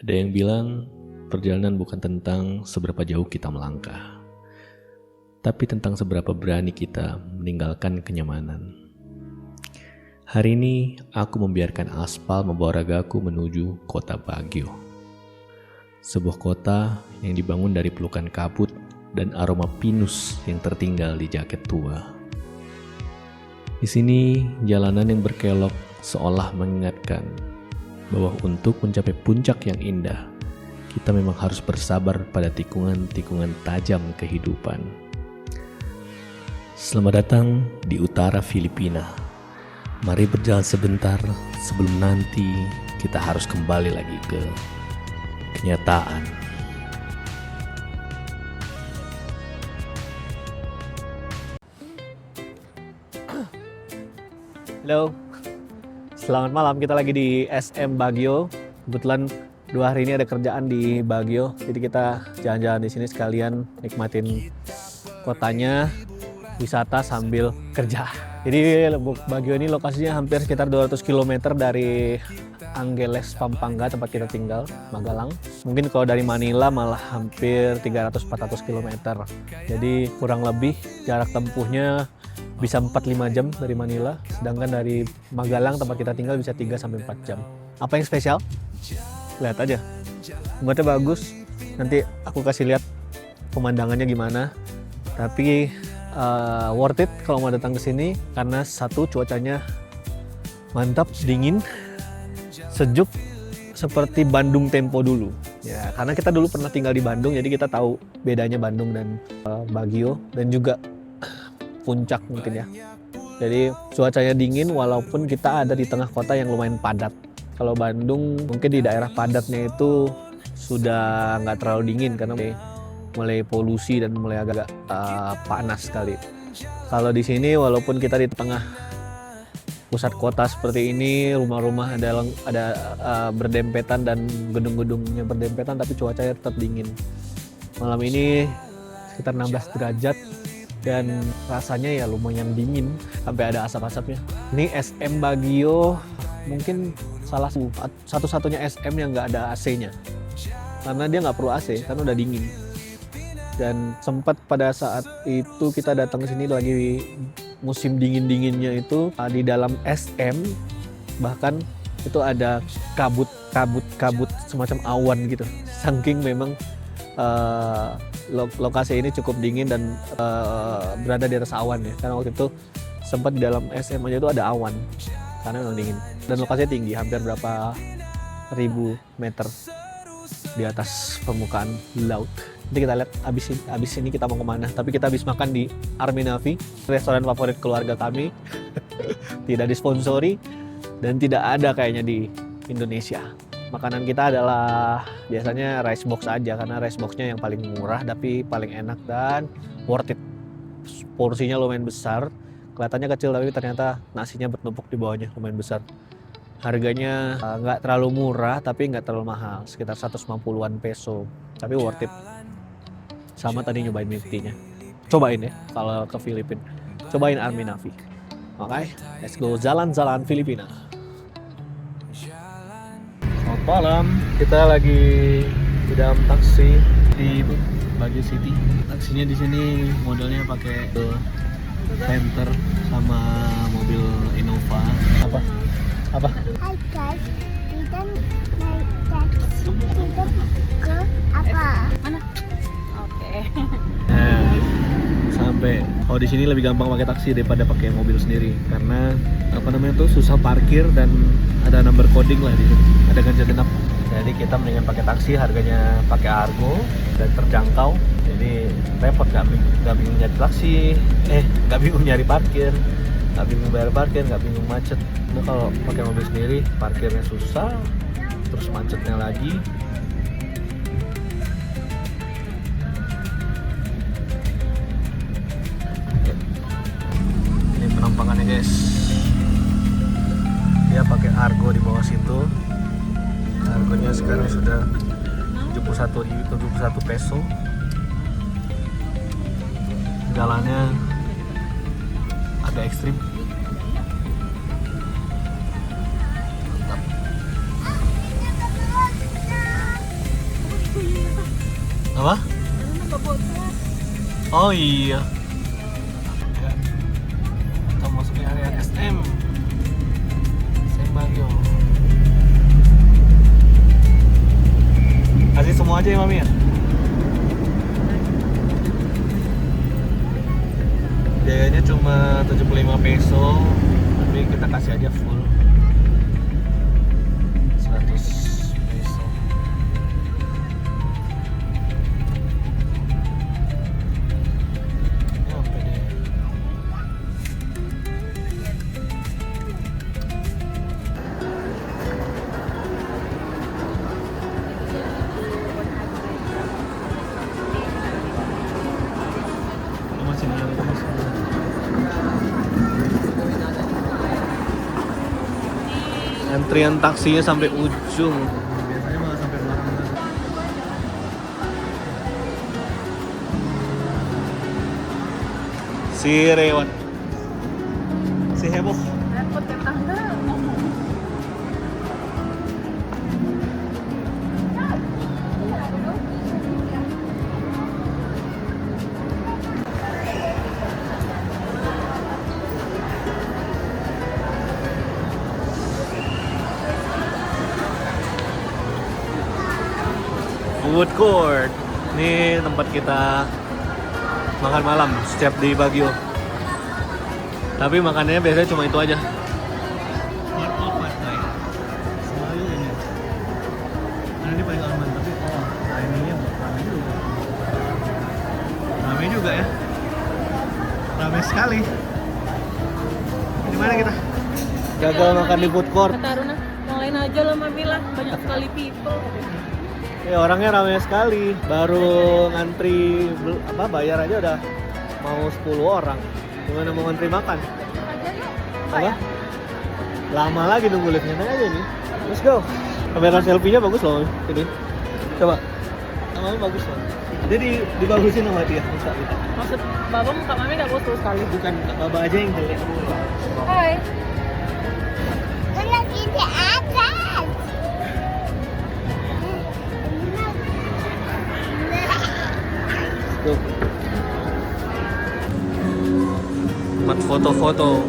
Ada yang bilang perjalanan bukan tentang seberapa jauh kita melangkah, tapi tentang seberapa berani kita meninggalkan kenyamanan. Hari ini aku membiarkan aspal membawa ragaku menuju kota Baguio. Sebuah kota yang dibangun dari pelukan kabut dan aroma pinus yang tertinggal di jaket tua. Di sini jalanan yang berkelok seolah mengingatkan bahwa untuk mencapai puncak yang indah, kita memang harus bersabar pada tikungan-tikungan tajam kehidupan. Selamat datang di utara Filipina. Mari berjalan sebentar sebelum nanti kita harus kembali lagi ke kenyataan. Halo, selamat malam. Kita lagi di SM Baguio. Kebetulan 2 hari ini ada kerjaan di Baguio, jadi kita jalan-jalan di sini sekalian nikmatin kotanya, wisata sambil kerja. Jadi Baguio ini lokasinya hampir sekitar 200 km dari Angeles, Pampanga, tempat kita tinggal, Magalang. Mungkin kalau dari Manila malah hampir 300-400 km. Jadi kurang lebih jarak tempuhnya bisa 4-5 jam dari Manila, sedangkan dari Magalang tempat kita tinggal bisa 3-4 jam. Apa yang spesial? Lihat aja, tempatnya bagus. Nanti aku kasih lihat pemandangannya gimana. Tapi worth it kalau mau datang ke sini karena satu, cuacanya mantap, dingin, sejuk seperti Bandung tempo dulu. Ya, karena kita dulu pernah tinggal di Bandung, jadi kita tahu bedanya Bandung dan Baguio dan juga Puncak mungkin ya. Jadi cuacanya dingin walaupun kita ada di tengah kota yang lumayan padat. Kalau Bandung mungkin di daerah padatnya itu sudah nggak terlalu dingin karena mulai polusi dan mulai agak panas sekali. Kalau di sini walaupun kita di tengah pusat kota seperti ini, rumah-rumah ada berdempetan dan gedung-gedungnya berdempetan, tapi cuacanya tetap dingin. Malam ini sekitar 16 derajat. Dan rasanya ya lumayan dingin sampai ada asap-asapnya. Ini SM Baguio mungkin salah satu-satunya SM yang nggak ada AC-nya, karena dia nggak perlu AC karena udah dingin. Dan sempat pada saat itu kita datang ke sini lagi musim dingin-dinginnya itu di dalam SM bahkan itu ada kabut semacam awan gitu. Saking memang lokasi ini cukup dingin dan berada di atas awan ya, karena waktu itu sempat di dalam SM aja itu ada awan karena memang dingin dan lokasinya tinggi, hampir berapa ribu meter di atas permukaan laut. Nanti kita lihat abis ini kita mau kemana, tapi kita habis makan di Army Navy, restoran favorit keluarga kami. Tidak disponsori dan tidak ada kayaknya di Indonesia. Makanan kita adalah biasanya rice box aja, karena rice boxnya yang paling murah tapi paling enak dan worth it. Porsinya lumayan besar, kelihatannya kecil tapi ternyata nasinya bertumpuk di bawahnya lumayan besar. Harganya nggak terlalu murah tapi nggak terlalu mahal, sekitar 150-an peso, tapi worth it. Sama tadi nyobain milk tea-nya. Cobain ya kalau ke Filipina, cobain Army Navy. Oke, let's go jalan-jalan Filipina. Selamat malam, kita lagi di dalam taksi di Baguio City. Taksinya di sini modelnya pakai Panther sama mobil Innova. Apa? Hai guys, kita naik taksi, kita ke apa? Mana? Oke. Nah, sampai. Oh, di sini lebih gampang pakai taksi daripada pakai mobil sendiri karena susah parkir dan ada number coding lah di sini. Ada ganjil genap. Jadi kita mendingan pakai taksi, harganya pakai Argo dan terjangkau. Jadi repot, nggak bingung nyari taksi, nggak bingung nyari parkir, nggak bingung bayar parkir, nggak bingung macet. Nah, kalau pakai mobil sendiri parkirnya susah, terus macetnya lagi. Ini penampangannya guys. Dia pakai Argo di bawah situ. Harganya sekarang sudah 71 peso. Jalannya agak ekstrim. Mantap. Apa? Oh iya. Ya. Kita masuk ke area SM Baguio. Kasih semua aja ya Mami ya. Biayanya cuma 75 peso, tapi kita kasih aja full 100 peso. Nyampe deh. Masih nyampe, masih nyampe. Antrian taksinya sampai ujung. Biasanya malah sampai belakang. Si Rewan, si heboh. Repot ya tangga. Food court. Ini tempat kita makan malam setiap di Baguio. Tapi makanannya biasanya cuma itu aja. Selalu ini. Nah, ini paling aman, tapi timingnya ramai juga. Ramai juga ya. Ramai sekali. Di mana kita? Gagal makan di food court. Kata Aruna, yang lain aja lah Mami lah, banyak sekali people. Ya orangnya ramai sekali. Baru ngantri bayar aja udah mau 10 orang. Gimana mau ngantri makan? Apa? Lama lagi nunggu liftnya aja nih. Let's go. Kamera selfie-nya bagus loh ini. Coba. Namanya bagus loh. Jadi dibagusin sama dia. Maksud Bapak muka Mami gak bagus sekali. Bukan Baba aja yang jelek. Hai. Kan lagi di atas. Tuh. Tempat foto-foto.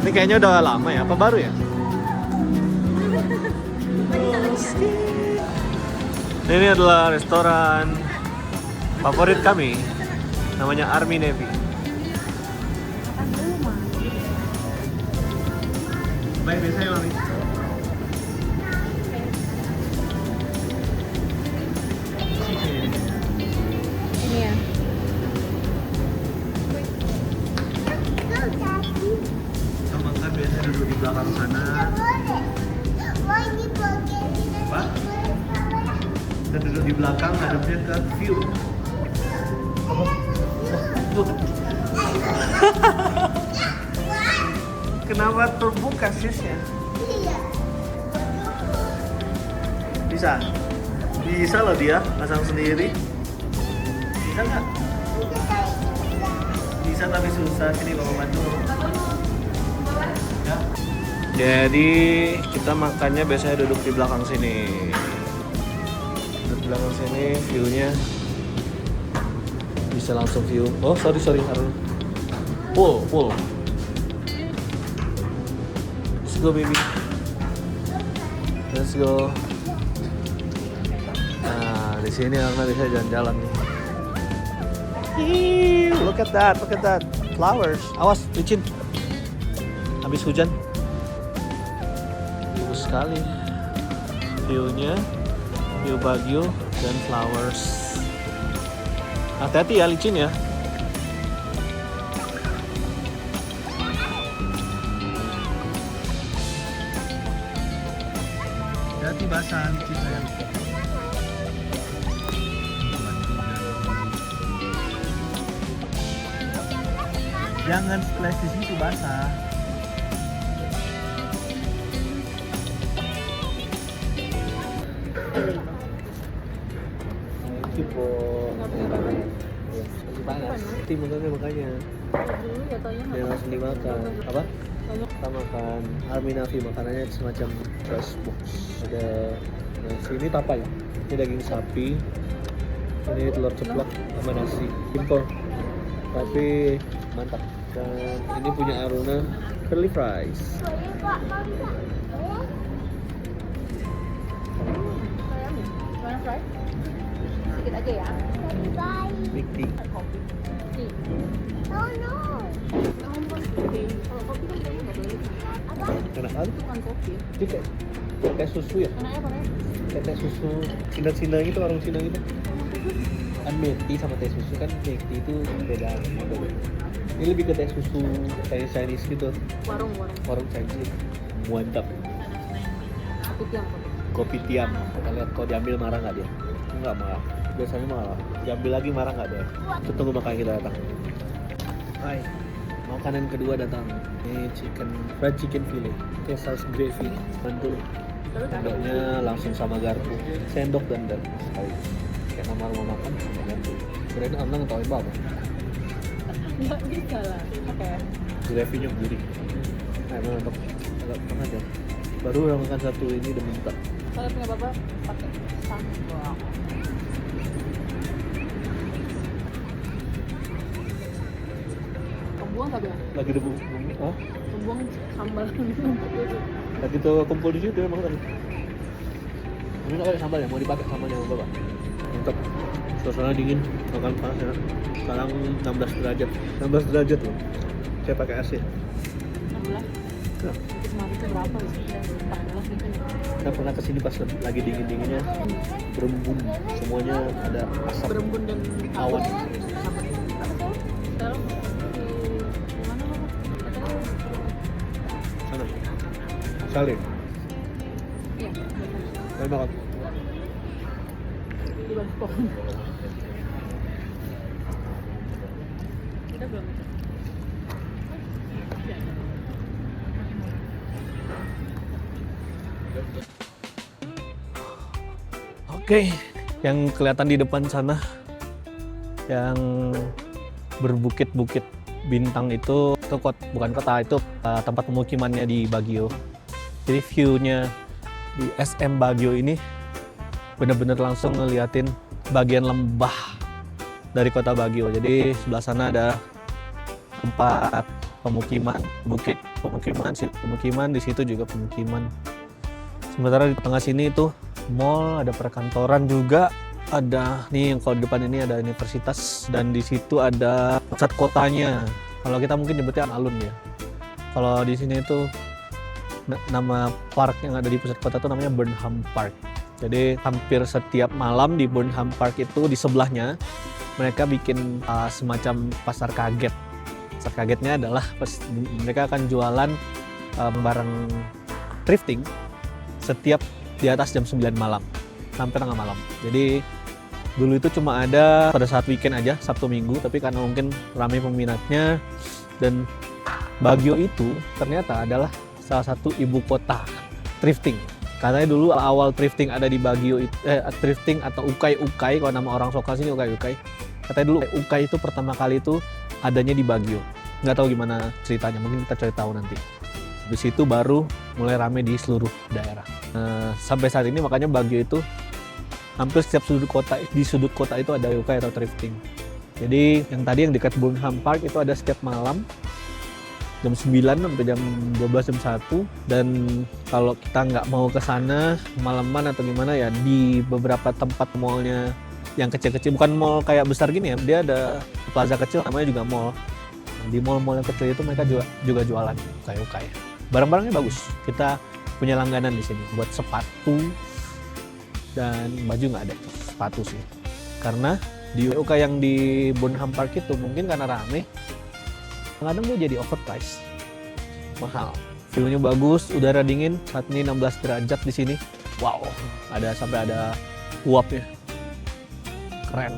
Ini kayaknya udah lama ya, apa baru ya? Ini adalah restoran favorit kami, namanya Army Navy. Baik, biasanya Mami. Ini ya. Kita makan biasanya duduk di belakang sana. Wah, ini bagian kita. Apa? Kita duduk di belakang, hadapnya ke view. Kenapa terbuka sisnya? Iya. Bisa? Bisa loh dia, pasang sendiri. Bisa nggak? Bisa tapi susah, sini bawa bantu. Ya. Jadi kita makannya biasanya duduk di belakang sini. Duduk di belakang sini, view-nya bisa langsung view. Oh sorry Harun. Pull. Let's go baby. Let's go. Nah di sini Arna bisa jalan-jalan nih. Hihihi, look at that, flowers. Awas, licin. Habis hujan. Bagus sekali. View-nya, view Baguio dan flowers. Hati-hati ya, licin ya. Hati-hati basah, licin sayang. Jangan splash di situ basah. Tipo. Panas. Tim makanya. Dulu ya taunya Dia langsung dimakan. Apa? Kita makan Arminavi, makanannya semacam fresh box. Ada nasi, ini apa ya? Ini daging sapi. Ini telur ceplok sama nasi. Simple. Tapi mantap. Dan ini punya Aruna curly fries. Boleh Kak, mau nggak? Boleh? Mana fry? Sedikit aja ya. Bye. Big tea. Kopi. Nih. No, no. Kamu kan kopi. Kalau kopi kan kayaknya nggak boleh. Apa? Enak kali. Itu kan kopi. Ini kayak susu ya? Enaknya apa ya? Kayak susu Cina-Cina gitu, warung Cina gitu. Kan milk tea sama teh susu kan milk tea itu beda model. Ini lebih ke teh susu Chinese gitu, Warung. warung Chinese. Mantap. Kopi tiang kopi. Kopi tiam. Kita lihat kok diambil marah nggak dia? Enggak marah. Biasanya marah. Diambil lagi marah nggak dia? Kita tunggu makanan kita datang. Hai. Makanan kedua datang. Ini fried chicken fillet. Kayak saus gravy. Mantul. Sendoknya langsung sama garpu. Sendok dan garpu sekali. Kayak nama rumah makan sama garpu. Kirain Amnang atau Iba apa? Nggak bisa lah. Oke. Gravy-nya gurih. Nah, emang untuk agak tengah aja. Baru orang makan satu ini udah minta. Saya punya bapak pakai sambal. Kebuang nggak bilang? Lagi debu. Oh, Kebuang sambal. lagi tuh kumpul di situ emang tadi. Ini nggak pakai sambal ya? Mau dipakai sambalnya sama bapak? Mantap. Suasana dingin, makan panas enak. Sekarang 16 derajat. 16 derajat loh. Saya pakai AC. 16. Nah, Itu kemarin itu berapa sih? Saya lupa. 16 gitu ya. kita pernah kesini pas lagi dingin-dinginnya berembun. Semuanya ada asap. Berembun dan Awan. Sama. Sekarang di mana bapak? Katanya Sana. Salim. iya. Ayo makan. Di bawah pohon. Kita belum. Oke, yang kelihatan di depan sana yang berbukit-bukit bintang itu bukan kota, itu tempat pemukimannya di Baguio. Jadi view-nya di SM Baguio ini bener-bener langsung ngeliatin bagian lembah dari kota Baguio. Jadi sebelah sana ada tempat pemukiman, bukit pemukiman, di situ juga pemukiman. Sementara di tengah sini itu mall, ada perkantoran juga, ada nih yang kalau di depan ini ada universitas, dan di situ ada pusat kotanya. Kalau kita mungkin nyebutnya alun ya. Kalau di sini itu nama park yang ada di pusat kota itu namanya Burnham Park. Jadi hampir setiap malam di Burnham Park itu di sebelahnya mereka bikin semacam pasar kaget. Pasar kagetnya adalah mereka akan jualan barang thrifting setiap di atas jam 9 malam sampai tengah malam. Jadi dulu itu cuma ada pada saat weekend aja, Sabtu Minggu, tapi karena mungkin ramai peminatnya, dan Baguio itu ternyata adalah salah satu ibu kota thrifting. Katanya dulu awal thrifting ada di Baguio, thrifting atau ukai-ukai, kalau nama orang lokal sini ukai-ukai. Katanya dulu ukai itu pertama kali itu adanya di Baguio. Nggak tahu gimana ceritanya, mungkin kita cari tahu nanti. Habis itu baru mulai rame di seluruh daerah. Sampai saat ini makanya Baguio itu hampir setiap sudut kota itu ada ukai atau thrifting. Jadi yang tadi yang dekat Burnham Park itu ada setiap malam jam 9 sampai jam 12 jam 1, dan kalau kita nggak mau ke sana malaman atau gimana ya, di beberapa tempat mallnya yang kecil-kecil, bukan mall kayak besar gini ya, dia ada plaza kecil namanya juga mall. Di mall-mall yang kecil itu mereka juga jualan ukai-ukai. Barang-barangnya bagus. Kita punya langganan di sini buat sepatu dan baju nggak ada, sepatu sih. Karena di ukai yang di Burnham Park itu mungkin karena rame, kadang dia jadi overpriced, mahal. View-nya bagus, udara dingin. Saat ini 16 derajat di sini. Wow, sampai ada uapnya. Keren.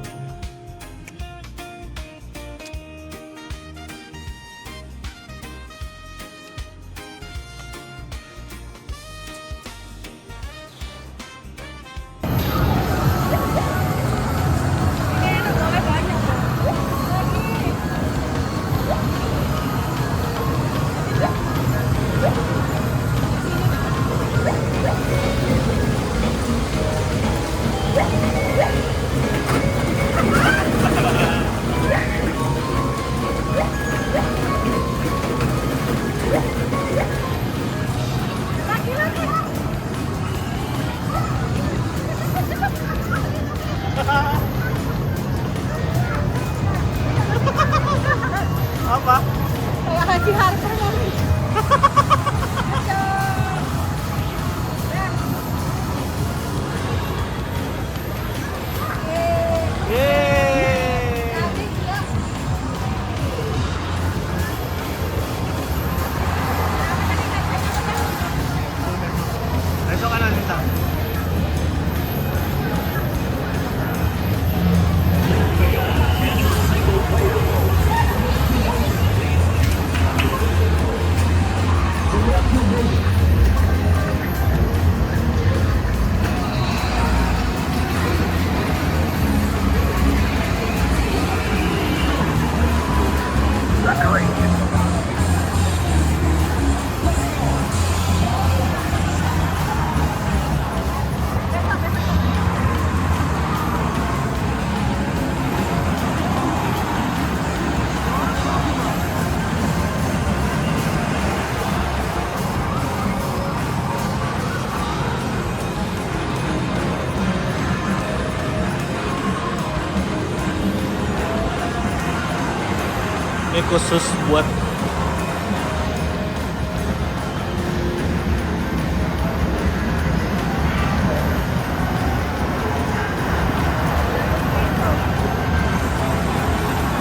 Ini khusus buat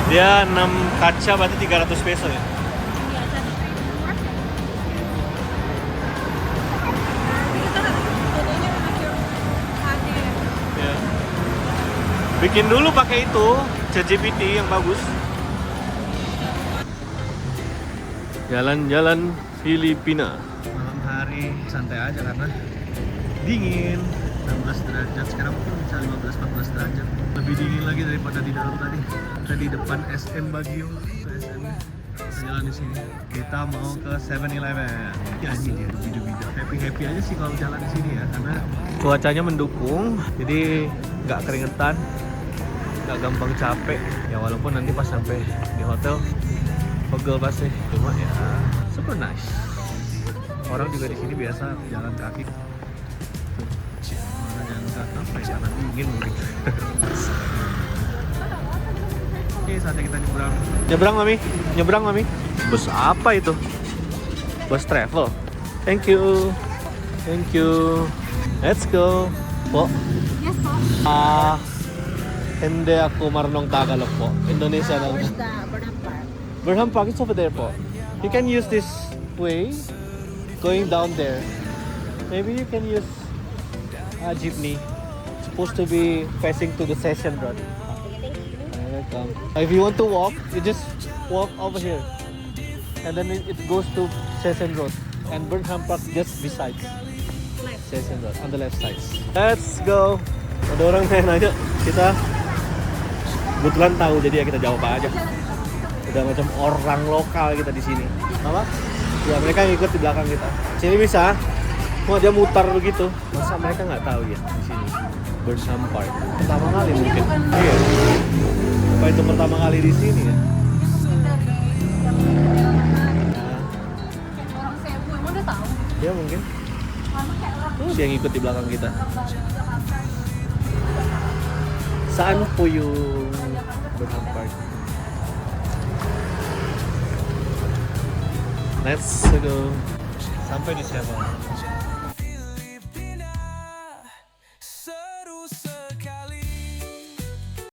dia 6 kaca berarti 300 peso ya. Ya. Bikin dulu pakai itu ChatGPT yang bagus. Jalan-jalan Filipina. Malam hari santai aja karena dingin. 16 derajat, sekarang mungkin bisa 15-14 derajat. Lebih dingin lagi daripada di dalam tadi. Kita di depan SM Baguio. Ke SM kita jalan di sini. Kita mau ke 7-Eleven. Ya ini dia video-video. Happy aja sih kalau jalan di sini ya, karena cuacanya mendukung. Jadi nggak keringetan, nggak gampang capek. Ya walaupun nanti pas sampai di hotel pegel pasti. Cuma ya super nice. Orang juga di sini biasa jalan kaki. Apa ya, karena dingin mungkin. Oke, saatnya kita nyebrang. Nyebrang mami. Bus apa itu? Bus travel. Thank you. Let's go. Po. Yes po. Hindi ako marunong Tagalog po. Indonesia lang. Where's the Burnham Park? Burnham Park is over there po. You can use this way, going down there. Maybe you can use a jeepney. Supposed to be facing to the Session Road. Welcome. If you want to walk, you just walk over here, and then it goes to Session Road, and Burnham Park just beside Session Road on the left side. Let's go. Ada orang nanya, kita kebetulan tahu jadi ya kita jawab aja. Udah macam orang lokal kita di sini. Apa? Ya mereka ngikut di belakang kita. Sini bisa. Cuma dia mutar begitu. Masa mereka nggak tahu ya di sini? Burnham Park. Pertama kali mungkin. Iya. Apa itu pertama kali di sini ya? Orang Cebu emang udah tahu. Ya mungkin. Dia ngikut di belakang kita. Saan po yung Burnham Park? Let's go. Sampai di Cebu.